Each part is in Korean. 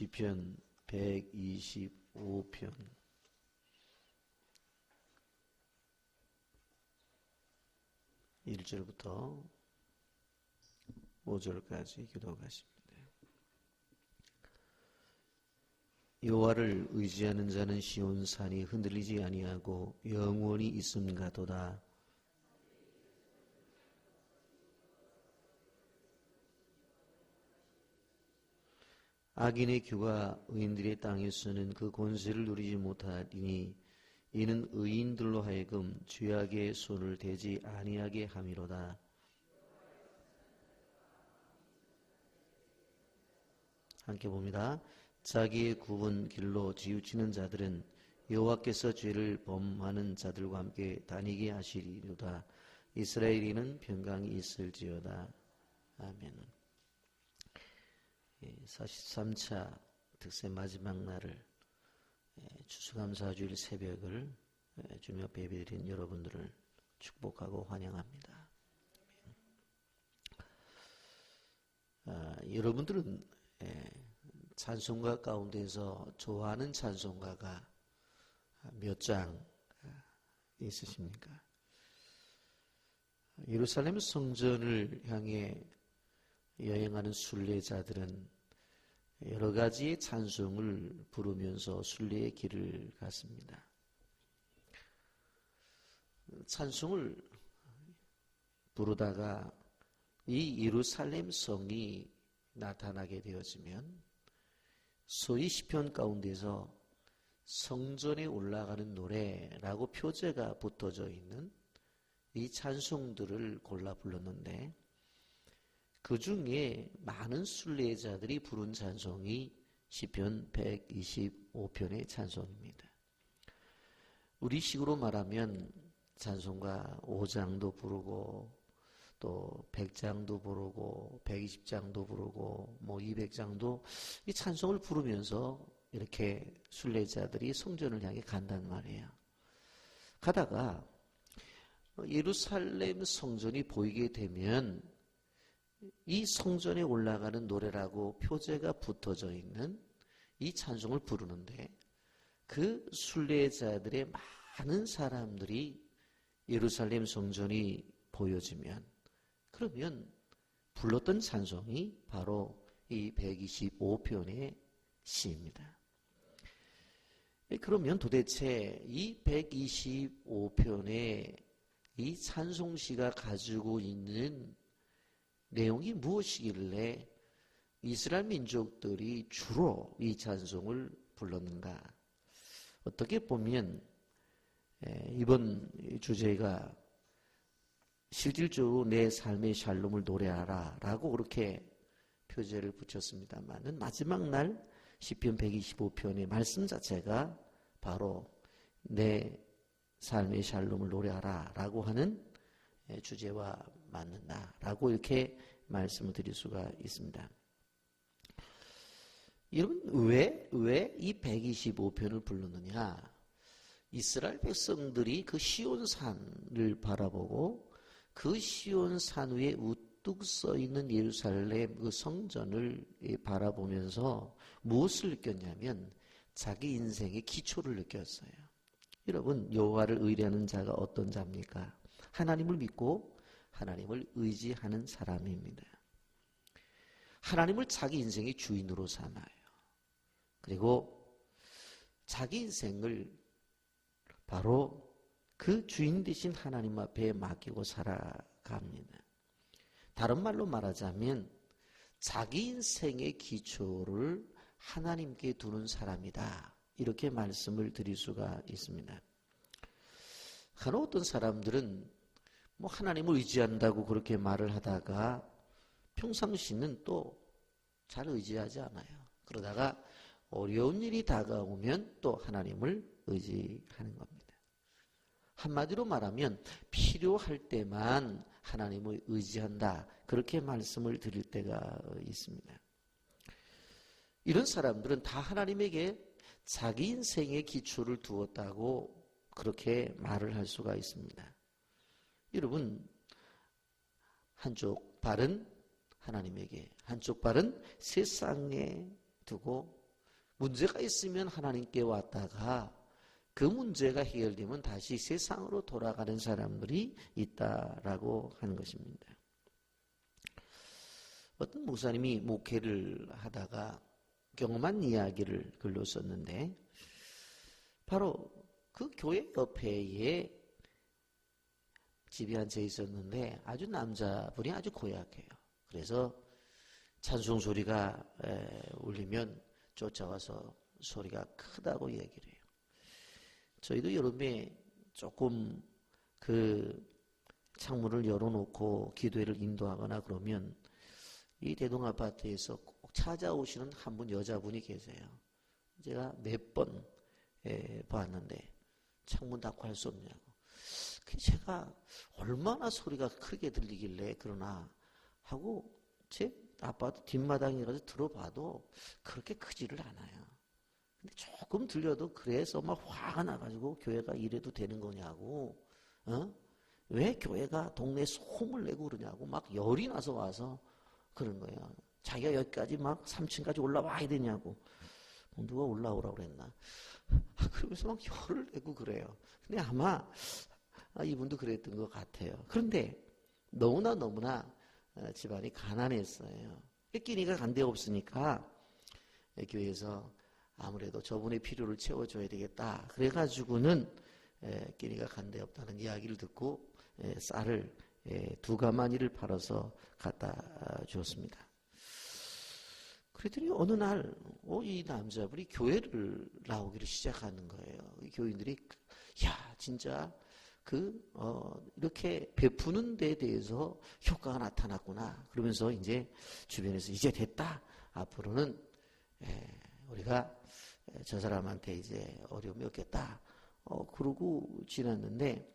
시편 125편 1절부터 5절까지 기도하겠습니다. 여호와를 의지하는 자는 시온 산이 흔들리지 아니하고 영원히 있음가도다. 악인의 규가 의인들의 땅에서는 그 권세를 누리지 못하리니 이는 의인들로 하여금 죄악의 손을 대지 아니하게 함이로다. 함께 봅니다. 자기의 굽은 길로 지우치는 자들은 여호와께서 죄를 범하는 자들과 함께 다니게 하시리로다. 이스라엘에는 평강이 있을지어다. 아멘. 43차 특세 마지막 날을 추수감사주일 새벽을 주님 앞에 예배드린 여러분들을 축복하고 환영합니다. 여러분들은 찬송가 가운데서 좋아하는 찬송가가 몇 장 있으십니까? 예루살렘 성전을 향해 여행하는 순례자들은 여러 가지의 찬송을 부르면서 순례의 길을 갔습니다. 찬송을 부르다가 이 예루살렘 성이 나타나게 되어지면 소위 시편 가운데서 성전에 올라가는 노래라고 표제가 붙어져 있는 이 찬송들을 골라 불렀는데 그 중에 많은 순례자들이 부른 찬송이 시편 125편의 찬송입니다. 우리식으로 말하면 찬송가 5장도 부르고 또 100장도 부르고 120장도 부르고 200장도 이 찬송을 부르면서 이렇게 순례자들이 성전을 향해 간단 말이에요. 가다가 예루살렘 성전이 보이게 되면 이 성전에 올라가는 노래라고 표제가 붙어져 있는 이 찬송을 부르는데 그 순례자들의 많은 사람들이 예루살렘 성전이 보여지면 그러면 불렀던 찬송이 바로 이 125편의 시입니다. 그러면 도대체 이 125편의 이 찬송시가 가지고 있는 내용이 무엇이길래 이스라엘 민족들이 주로 이 찬송을 불렀는가? 어떻게 보면 이번 주제가 실질적으로 내 삶의 샬롬을 노래하라 라고 그렇게 표제를 붙였습니다만 마지막 날 시편 125편의 말씀 자체가 바로 내 삶의 샬롬을 노래하라 라고 하는 주제와 맞는다라고 이렇게 말씀을 드릴 수가 있습니다. 여러분 왜 이 125편을 부르느냐? 이스라엘 백성들이 그 시온산을 바라보고 그 시온산 위에 우뚝 서 있는 예루살렘 그 성전을 바라보면서 무엇을 느꼈냐면 자기 인생의 기초를 느꼈어요. 여러분 여호와를 의뢰하는 자가 어떤 자입니까? 하나님을 믿고 하나님을 의지하는 사람입니다. 하나님을 자기 인생의 주인으로 삼아요. 그리고 자기 인생을 바로 그 주인 되신 하나님 앞에 맡기고 살아갑니다. 다른 말로 말하자면 자기 인생의 기초를 하나님께 두는 사람이다. 이렇게 말씀을 드릴 수가 있습니다. 하나 어떤 사람들은 하나님을 의지한다고 그렇게 말을 하다가 평상시는 또 잘 의지하지 않아요. 그러다가 어려운 일이 다가오면 또 하나님을 의지하는 겁니다. 한마디로 말하면 필요할 때만 하나님을 의지한다. 그렇게 말씀을 드릴 때가 있습니다. 이런 사람들은 다 하나님에게 자기 인생의 기초를 두었다고 그렇게 말을 할 수가 있습니다. 여러분 한쪽 발은 하나님에게, 한쪽 발은 세상에 두고 문제가 있으면 하나님께 왔다가 그 문제가 해결되면 다시 세상으로 돌아가는 사람들이 있다라고 하는 것입니다. 어떤 목사님이 목회를 하다가 경험한 이야기를 글로 썼는데, 바로 그 교회 옆에 집이 한 채 있었는데 아주 남자분이 아주 고약해요. 그래서 찬송 소리가 울리면 쫓아와서 소리가 크다고 얘기를 해요. 저희도 여름에 조금 그 창문을 열어놓고 기도회를 인도하거나 그러면 이 대동 아파트에서 꼭 찾아오시는 한 분 여자분이 계세요. 제가 몇 번 봤는데 창문 닫고 할 수 없냐고. 제가 얼마나 소리가 크게 들리길래 그러나 하고 제 아파트 뒷마당에 가서 들어봐도 그렇게 크지를 않아요. 근데 조금 들려도 그래서 막 화가 나가지고 교회가 이래도 되는 거냐고, 왜 교회가 동네에 소음을 내고 그러냐고 막 열이 나서 와서 그런 거예요. 자기가 여기까지 막 3층까지 올라와야 되냐고. 누가 올라오라고 그랬나? 그러면서 막 열을 내고 그래요. 근데 아마 이분도 그랬던 것 같아요. 그런데 너무나 집안이 가난했어요. 끼니가 간 데 없으니까 교회에서 아무래도 저분의 필요를 채워줘야 되겠다. 그래가지고는 끼니가 간 데 없다는 이야기를 듣고 쌀을 2가마니를 팔아서 갖다 주었습니다. 그랬더니 어느 날 이 남자분이 교회를 나오기를 시작하는 거예요. 교인들이 야 진짜 이렇게 베푸는 데 대해서 효과가 나타났구나. 그러면서 이제 주변에서 이제 됐다. 앞으로는 우리가 저 사람한테 이제 어려움이 없겠다. 그러고 지났는데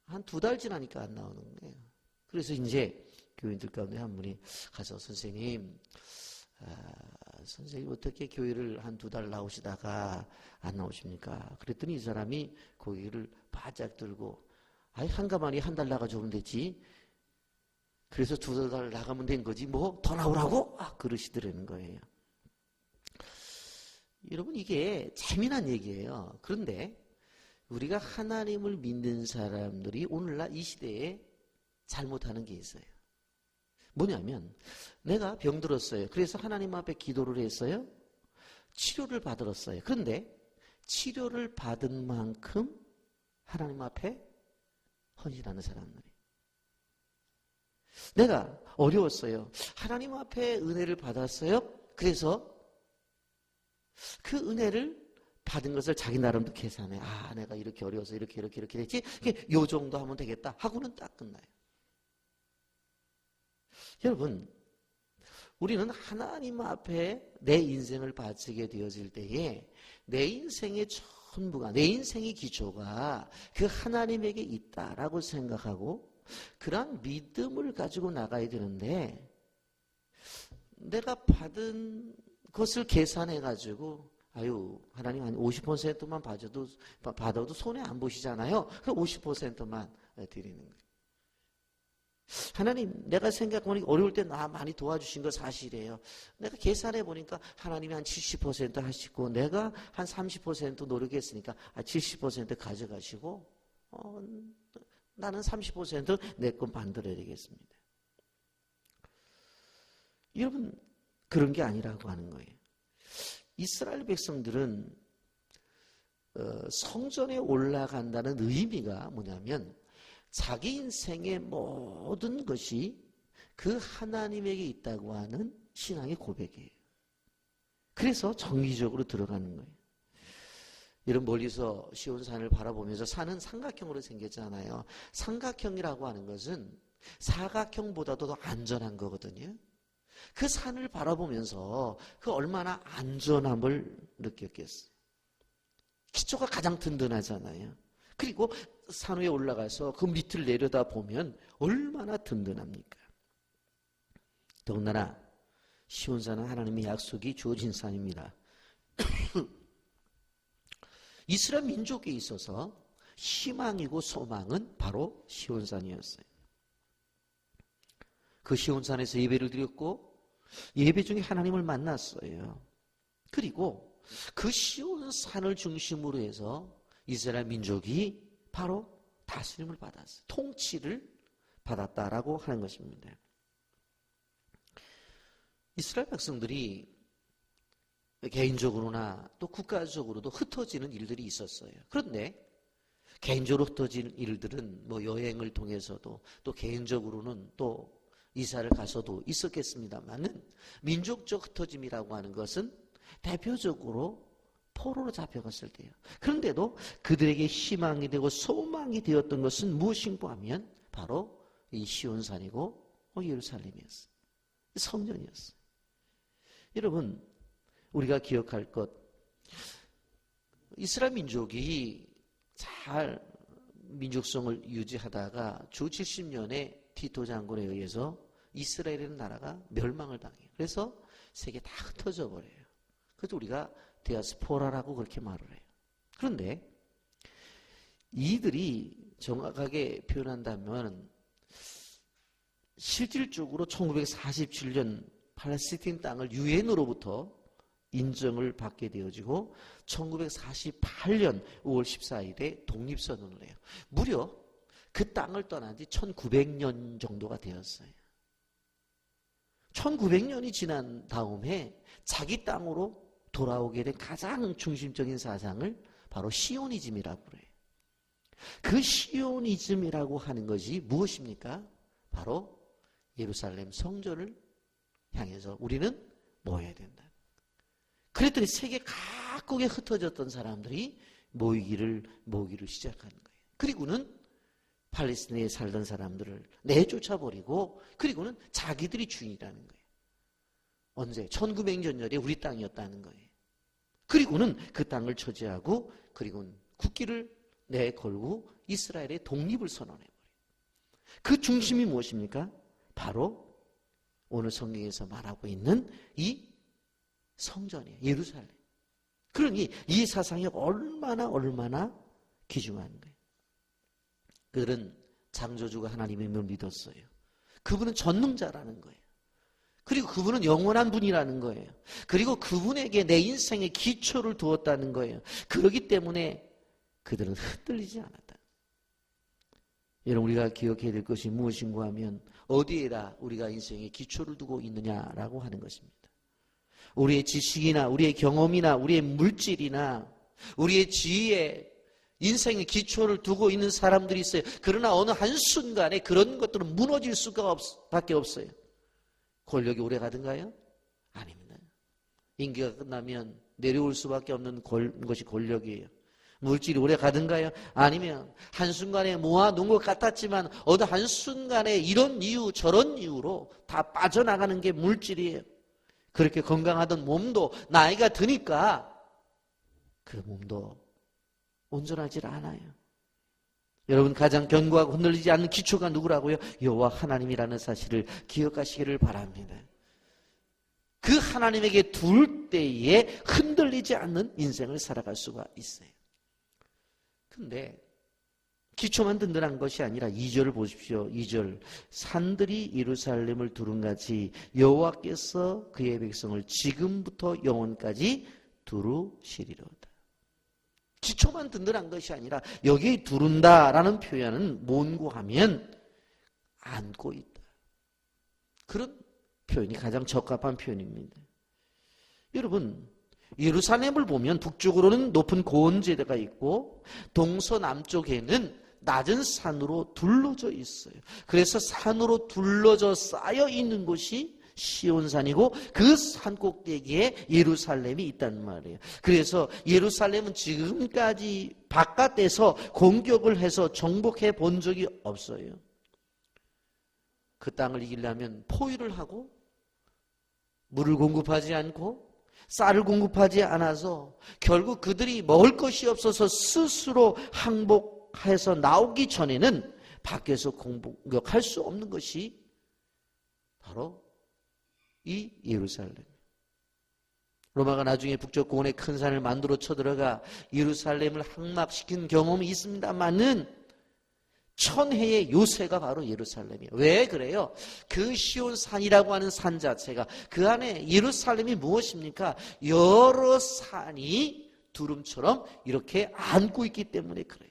한 2달 지나니까 안 나오는 거예요. 그래서 이제 교인들 가운데 한 분이 가서 선생님 어떻게 교회를 한 2달 나오시다가 안 나오십니까? 그랬더니 이 사람이 고개를 바짝 들고 한 가마니 한 달 나가지고 오면 되지. 그래서 2달 나가면 된 거지 뭐 더 나오라고? 그러시더라는 거예요. 여러분 이게 재미난 얘기예요. 그런데 우리가 하나님을 믿는 사람들이 오늘날 이 시대에 잘못하는 게 있어요. 뭐냐면 내가 병들었어요. 그래서 하나님 앞에 기도를 했어요. 치료를 받았어요. 그런데 치료를 받은 만큼 하나님 앞에 헌신하는 사람들이. 내가 어려웠어요. 하나님 앞에 은혜를 받았어요. 그래서 그 은혜를 받은 것을 자기 나름도 계산해. 내가 이렇게 어려워서 이렇게 됐지. 요 정도 하면 되겠다 하고는 딱 끝나요. 여러분, 우리는 하나님 앞에 내 인생을 바치게 되어질 때에 내 인생의 전부가, 내 인생의 기초가 그 하나님에게 있다라고 생각하고 그러한 믿음을 가지고 나가야 되는데, 내가 받은 것을 계산해가지고 하나님 한 50%만 받아도 손해 안 보시잖아요. 그럼 50%만 드리는 거예요. 하나님, 내가 생각해보니 어려울 때 나 많이 도와주신 거 사실이에요. 내가 계산해 보니까 하나님이 한 70% 하시고 내가 한 30% 노력했으니까 70% 가져가시고 나는 30% 내 건 만들어야 되겠습니다. 여러분, 그런 게 아니라고 하는 거예요. 이스라엘 백성들은 성전에 올라간다는 의미가 뭐냐면 자기 인생의 모든 것이 그 하나님에게 있다고 하는 신앙의 고백이에요. 그래서 정기적으로 들어가는 거예요. 이런 멀리서 시온산을 바라보면서 산은 삼각형으로 생겼잖아요. 삼각형이라고 하는 것은 사각형보다도 더 안전한 거거든요. 그 산을 바라보면서 그 얼마나 안전함을 느꼈겠어요. 기초가 가장 든든하잖아요. 그리고 산 위에 올라가서 그 밑을 내려다보면 얼마나 든든합니까? 더군다나 시온산은 하나님의 약속이 주어진 산입니다. 이스라엘 민족에 있어서 희망이고 소망은 바로 시온산이었어요. 그 시온산에서 예배를 드렸고 예배 중에 하나님을 만났어요. 그리고 그 시온 산을 중심으로 해서 이스라엘 민족이 바로 다스림을 받았어요. 통치를 받았다라고 하는 것입니다. 이스라엘 백성들이 개인적으로나 또 국가적으로도 흩어지는 일들이 있었어요. 그런데 개인적으로 흩어진 일들은 뭐 여행을 통해서도 또 개인적으로는 또 이사를 가서도 있었겠습니다만은 민족적 흩어짐이라고 하는 것은 대표적으로 포로로 잡혀갔을 때예요. 그런데도 그들에게 희망이 되고 소망이 되었던 것은 무엇인가 하면 바로 이 시온산이고 예루살렘이었어요. 성전이었어요. 여러분, 우리가 기억할 것, 이스라엘 민족이 잘 민족성을 유지하다가 주 70년에 티토 장군에 의해서 이스라엘이라는 나라가 멸망을 당해요. 그래서 세계 다 흩어져 버려요. 그래서 우리가 디아스포라라고 그렇게 말을 해요. 그런데 이들이 정확하게 표현한다면 실질적으로 1947년 팔레스타인 땅을 유엔으로부터 인정을 받게 되어지고 1948년 5월 14일에 독립선언을 해요. 무려 그 땅을 떠난 지 1900년 정도가 되었어요. 1900년이 지난 다음에 자기 땅으로 돌아오게 된 가장 중심적인 사상을 바로 시오니즘이라고 그래요. 그 시오니즘이라고 하는 것이 무엇입니까? 바로 예루살렘 성전을 향해서 우리는 모여야 된다. 그랬더니 세계 각국에 흩어졌던 사람들이 모이기를 시작하는 거예요. 그리고는 팔레스타인에 살던 사람들을 내쫓아버리고 그리고는 자기들이 주인이라는 거예요. 언제? 1900년에 우리 땅이었다는 거예요. 그리고는 그 땅을 차지하고 그리고는 국기를 내걸고 이스라엘의 독립을 선언해버려요. 그 중심이 무엇입니까? 바로 오늘 성경에서 말하고 있는 이 성전이에요. 예루살렘. 그러니 이 사상이 얼마나 귀중한 거예요. 그들은 창조주가 하나님임을 믿었어요. 그분은 전능자라는 거예요. 그리고 그분은 영원한 분이라는 거예요. 그리고 그분에게 내 인생의 기초를 두었다는 거예요. 그렇기 때문에 그들은 흔들리지 않았다. 여러분, 우리가 기억해야 될 것이 무엇인가 하면 어디에다 우리가 인생의 기초를 두고 있느냐라고 하는 것입니다. 우리의 지식이나 우리의 경험이나 우리의 물질이나 우리의 지위에 인생의 기초를 두고 있는 사람들이 있어요. 그러나 어느 한순간에 그런 것들은 무너질 수밖에 없어요. 권력이 오래 가든가요? 아닙니다. 임기가 끝나면 내려올 수밖에 없는 것이 권력이에요. 물질이 오래 가든가요? 아니면 한순간에 모아놓은 것 같았지만 어느 한순간에 이런 이유 저런 이유로 다 빠져나가는 게 물질이에요. 그렇게 건강하던 몸도 나이가 드니까 그 몸도 온전하지 않아요. 여러분, 가장 견고하고 흔들리지 않는 기초가 누구라고요? 여호와 하나님이라는 사실을 기억하시기를 바랍니다. 그 하나님에게 둘 때에 흔들리지 않는 인생을 살아갈 수가 있어요. 근데 기초만 든든한 것이 아니라 2절을 보십시오. 2절. 산들이 예루살렘을 두른같이 여호와께서 그의 백성을 지금부터 영원까지 두루시리로다. 기초만 든든한 것이 아니라 여기에 두른다라는 표현은 뭔고 하면 안고 있다. 그런 표현이 가장 적합한 표현입니다. 여러분, 예루살렘을 보면 북쪽으로는 높은 고원제대가 있고 동서남쪽에는 낮은 산으로 둘러져 있어요. 그래서 산으로 둘러져 쌓여 있는 곳이 시온산이고 그 산 꼭대기에 예루살렘이 있단 말이에요. 그래서 예루살렘은 지금까지 바깥에서 공격을 해서 정복해 본 적이 없어요. 그 땅을 이기려면 포위를 하고 물을 공급하지 않고 쌀을 공급하지 않아서 결국 그들이 먹을 것이 없어서 스스로 항복해서 나오기 전에는 밖에서 공격할 수 없는 것이 바로 이 예루살렘. 로마가 나중에 북쪽 고원에 큰 산을 만들어 쳐들어가 예루살렘을 항막시킨 경험이 있습니다만은 천혜의 요새가 바로 예루살렘이에요. 왜 그래요? 그 시온산이라고 하는 산 자체가, 그 안에 예루살렘이 무엇입니까? 여러 산이 두름처럼 이렇게 안고 있기 때문에 그래요.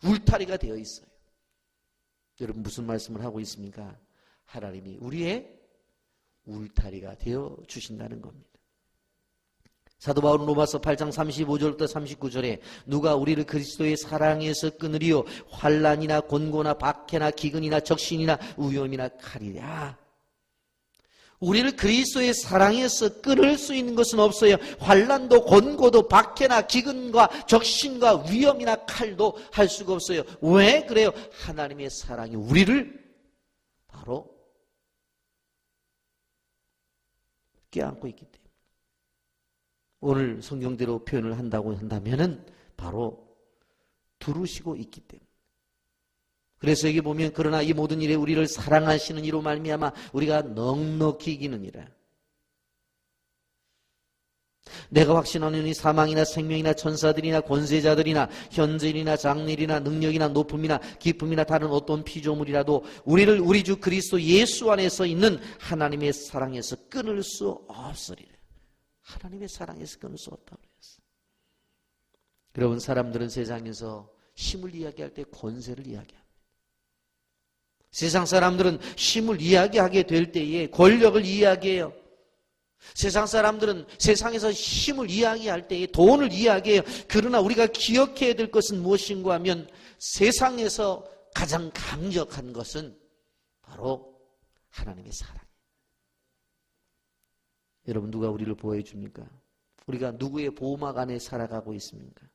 울타리가 되어 있어요. 여러분, 무슨 말씀을 하고 있습니까? 하나님이 우리의 울타리가 되어 주신다는 겁니다. 사도 바울은 로마서 8장 35절부터 39절에 누가 우리를 그리스도의 사랑에서 끊으리요? 환난이나 곤고나 박해나 기근이나 적신이나 위험이나 칼이랴. 우리를 그리스도의 사랑에서 끊을 수 있는 것은 없어요. 환난도 곤고도 박해나 기근과 적신과 위험이나 칼도 할 수가 없어요. 왜 그래요? 하나님의 사랑이 우리를 바로 껴안고 있기 때문에. 오늘 성경대로 표현을 한다고 한다면은 바로 두르시고 있기 때문에. 그래서 여기 보면 그러나 이 모든 일에 우리를 사랑하시는 이로 말미암아 우리가 넉넉히 이기느니라. 내가 확신하노니 사망이나 생명이나 천사들이나 권세자들이나 현재일이나 장래일이나 능력이나 높음이나 깊음이나 다른 어떤 피조물이라도 우리를 우리 주 그리스도 예수 안에서 있는 하나님의 사랑에서 끊을 수 없으리라. 하나님의 사랑에서 끊을 수 없다고 그랬어요. 여러분, 사람들은 세상에서 힘을 이야기할 때 권세를 이야기합니다. 세상 사람들은 힘을 이야기하게 될 때에 권력을 이야기해요. 세상 사람들은 세상에서 힘을 이야기할 때에 돈을 이야기해요. 그러나 우리가 기억해야 될 것은 무엇인가 하면 세상에서 가장 강력한 것은 바로 하나님의 사랑이에요. 여러분, 누가 우리를 보호해 줍니까? 우리가 누구의 보호막 안에 살아가고 있습니까?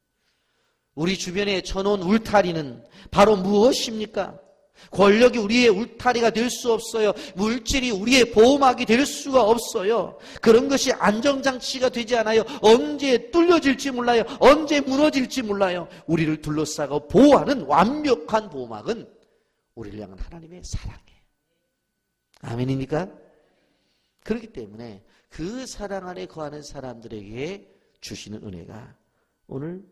우리 주변에 쳐놓은 울타리는 바로 무엇입니까? 권력이 우리의 울타리가 될 수 없어요. 물질이 우리의 보호막이 될 수가 없어요. 그런 것이 안정장치가 되지 않아요. 언제 뚫려질지 몰라요. 언제 무너질지 몰라요. 우리를 둘러싸고 보호하는 완벽한 보호막은 우리를 향한 하나님의 사랑이에요. 아멘입니까? 그렇기 때문에 그 사랑 안에 거하는 사람들에게 주시는 은혜가 오늘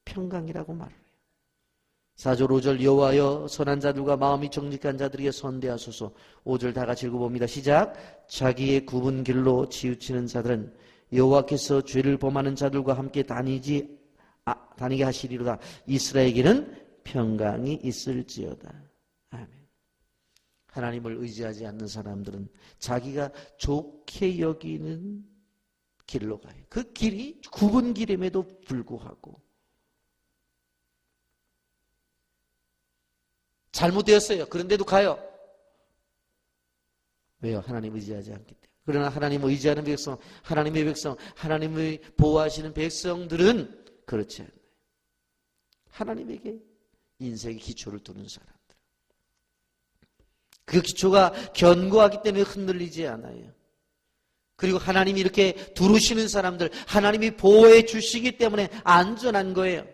평강이라고 말을 해요. 4절 5절 여호와여 선한 자들과 마음이 정직한 자들에게 선대하소서. 5절 다 같이 읽어봅니다. 시작. 자기의 굽은 길로 치우치는 자들은 여호와께서 죄를 범하는 자들과 함께 다니게 하시리로다. 이스라엘에게는 평강이 있을지어다. 아멘. 하나님을 의지하지 않는 사람들은 자기가 좋게 여기는 길로 가요. 그 길이 굽은 길임에도 불구하고 잘못되었어요. 그런데도 가요. 왜요? 하나님 의지하지 않기 때문에. 그러나 하나님을 의지하는 백성, 하나님의 백성, 하나님을 보호하시는 백성들은 그렇지 않아요. 하나님에게 인생의 기초를 두는 사람들. 그 기초가 견고하기 때문에 흔들리지 않아요. 그리고 하나님이 이렇게 두르시는 사람들, 하나님이 보호해 주시기 때문에 안전한 거예요.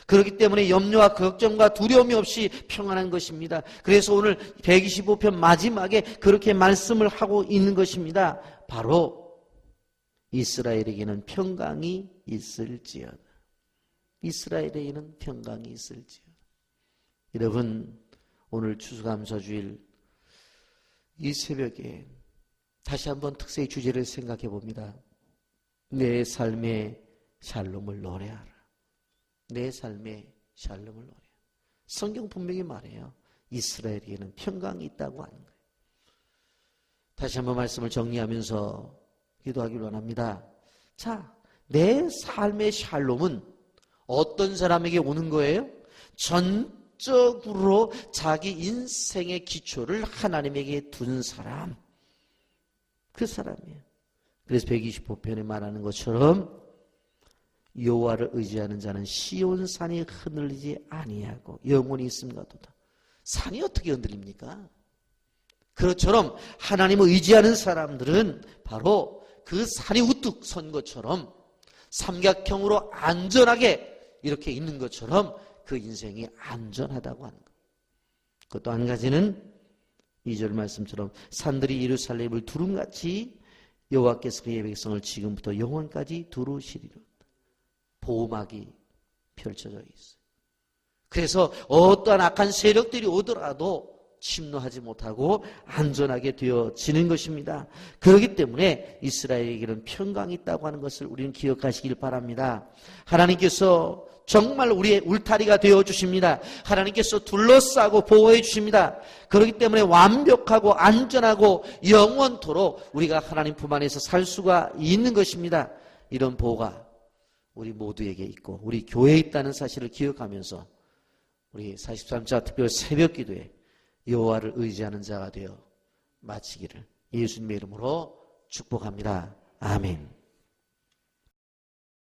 그렇기 때문에 염려와 걱정과 두려움이 없이 평안한 것입니다. 그래서 오늘 125편 마지막에 그렇게 말씀을 하고 있는 것입니다. 바로 이스라엘에게는 평강이 있을지어다. 이스라엘에게는 평강이 있을지어다. 여러분, 오늘 추수감사주일 이 새벽에 다시 한번 특세의 주제를 생각해 봅니다. 내 삶의 샬롬을 노래하라. 내 삶의 샬롬을 노래하라. 성경 분명히 말해요. 이스라엘에게는 평강이 있다고 하는 거예요. 다시 한번 말씀을 정리하면서 기도하길 원합니다. 자, 내 삶의 샬롬은 어떤 사람에게 오는 거예요? 전적으로 자기 인생의 기초를 하나님에게 둔 사람. 그 사람이에요. 그래서 125편에 말하는 것처럼 여호와를 의지하는 자는 시온산이 흔들리지 아니하고 영원히 있음과도다. 산이 어떻게 흔들립니까? 그것처럼 하나님을 의지하는 사람들은 바로 그 산이 우뚝 선 것처럼 삼각형으로 안전하게 이렇게 있는 것처럼 그 인생이 안전하다고 하는 것. 그것도 한 가지는 2절 말씀처럼 산들이 예루살렘을 두름같이 여호와께서 그의 백성을 지금부터 영원까지 두루시리로다. 보호막이 펼쳐져 있어요. 그래서 어떠한 악한 세력들이 오더라도 침노하지 못하고 안전하게 되어지는 것입니다. 그렇기 때문에 이스라엘에게는 평강이 있다고 하는 것을 우리는 기억하시길 바랍니다. 하나님께서 정말 우리의 울타리가 되어주십니다. 하나님께서 둘러싸고 보호해 주십니다. 그렇기 때문에 완벽하고 안전하고 영원토록 우리가 하나님 품 안에서 살 수가 있는 것입니다. 이런 보호가 우리 모두에게 있고 우리 교회에 있다는 사실을 기억하면서 우리 43차 특별 새벽 기도에 여호와를 의지하는 자가 되어 마치기를 예수님의 이름으로 축복합니다. 아멘.